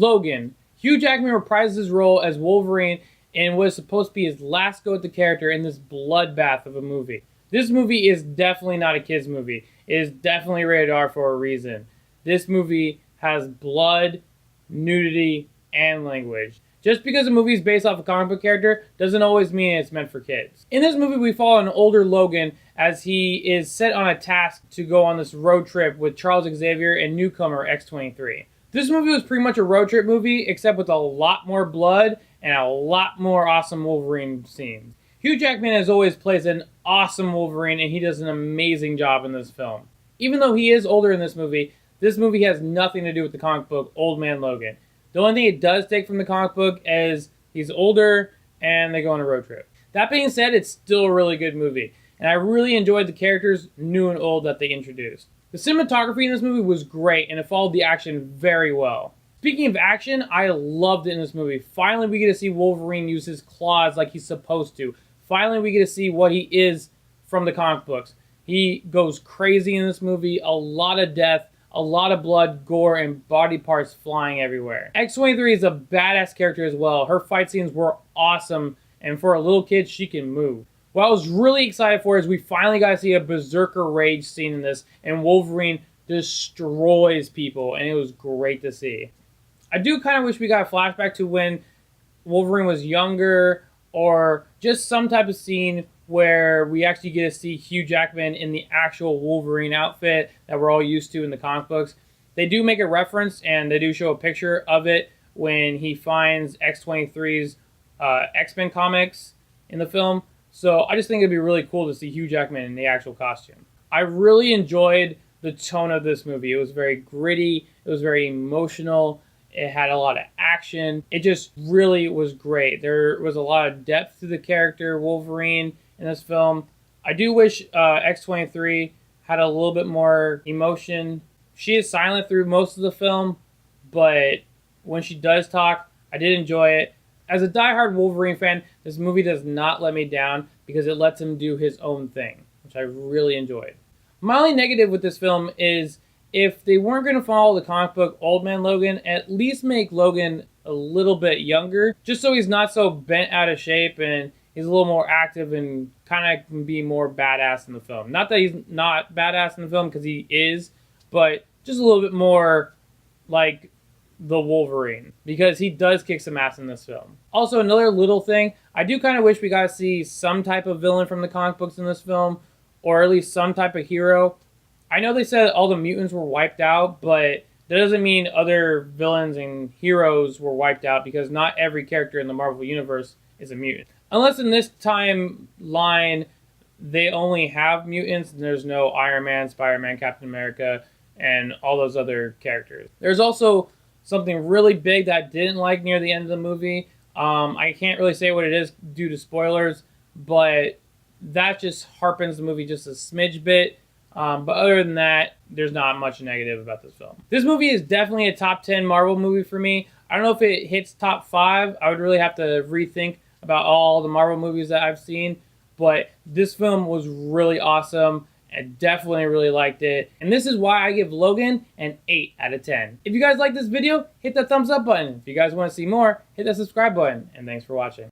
Logan. Hugh Jackman reprises his role as Wolverine in what is supposed to be his last go at the character in this bloodbath of a movie. This movie is definitely not a kid's movie. It is definitely rated R for a reason. This movie has blood, nudity, and language. Just because a movie is based off a comic book character doesn't always mean it's meant for kids. In this movie, we follow an older Logan as he is set on a task to go on this road trip with Charles Xavier and newcomer X-23. This movie was pretty much a road trip movie, except with a lot more blood and a lot more awesome Wolverine scenes. Hugh Jackman, as always, plays an awesome Wolverine, and he does an amazing job in this film. Even though he is older in this movie has nothing to do with the comic book Old Man Logan. The only thing it does take from the comic book is he's older and they go on a road trip. That being said, it's still a really good movie, and I really enjoyed the characters, new and old, that they introduced. The cinematography in this movie was great, and it followed the action very well. Speaking of action, I loved it in this movie. Finally, we get to see Wolverine use his claws like he's supposed to. Finally, we get to see what he is from the comic books. He goes crazy in this movie, a lot of death, a lot of blood, gore, and body parts flying everywhere. X-23 is a badass character as well. Her fight scenes were awesome, and for a little kid, she can move. What I was really excited for is we finally got to see a berserker rage scene in this, and Wolverine destroys people, and it was great to see. I do kind of wish we got a flashback to when Wolverine was younger, or just some type of scene where we actually get to see Hugh Jackman in the actual Wolverine outfit that we're all used to in the comic books. They do make a reference, and they do show a picture of it when he finds X-23's X-Men comics in the film. So I just think it'd be really cool to see Hugh Jackman in the actual costume. I really enjoyed the tone of this movie. It was very gritty. It was very emotional. It had a lot of action. It just really was great. There was a lot of depth to the character Wolverine in this film. I do wish X-23 had a little bit more emotion. She is silent through most of the film, but when she does talk, I did enjoy it. As a diehard Wolverine fan, this movie does not let me down because it lets him do his own thing, which I really enjoyed. My only negative with this film is if they weren't going to follow the comic book Old Man Logan, at least make Logan a little bit younger, just so he's not so bent out of shape and he's a little more active and kind of can be more badass in the film. Not that he's not badass in the film, because he is, but just a little bit more like the Wolverine, because he does kick some ass in this film. Also, another little thing, I do kind of wish we got to see some type of villain from the comic books in this film, or at least some type of hero. I know they said all the mutants were wiped out, but that doesn't mean other villains and heroes were wiped out, because not every character in the Marvel Universe is a mutant. Unless in this timeline, they only have mutants, and there's no Iron Man, Spider-Man, Captain America, and all those other characters. There's also something really big that I didn't like near the end of the movie. I can't really say what it is due to spoilers, but that just harpens the movie just a smidge bit. But other than that, there's not much negative about this film. This movie is definitely a top 10 Marvel movie for me. I don't know if it hits top 5. I would really have to rethink about all the Marvel movies that I've seen. But this film was really awesome. I definitely really liked it. And this is why I give Logan an 8 out of 10. If you guys like this video, hit that thumbs up button. If you guys want to see more, hit that subscribe button. And thanks for watching.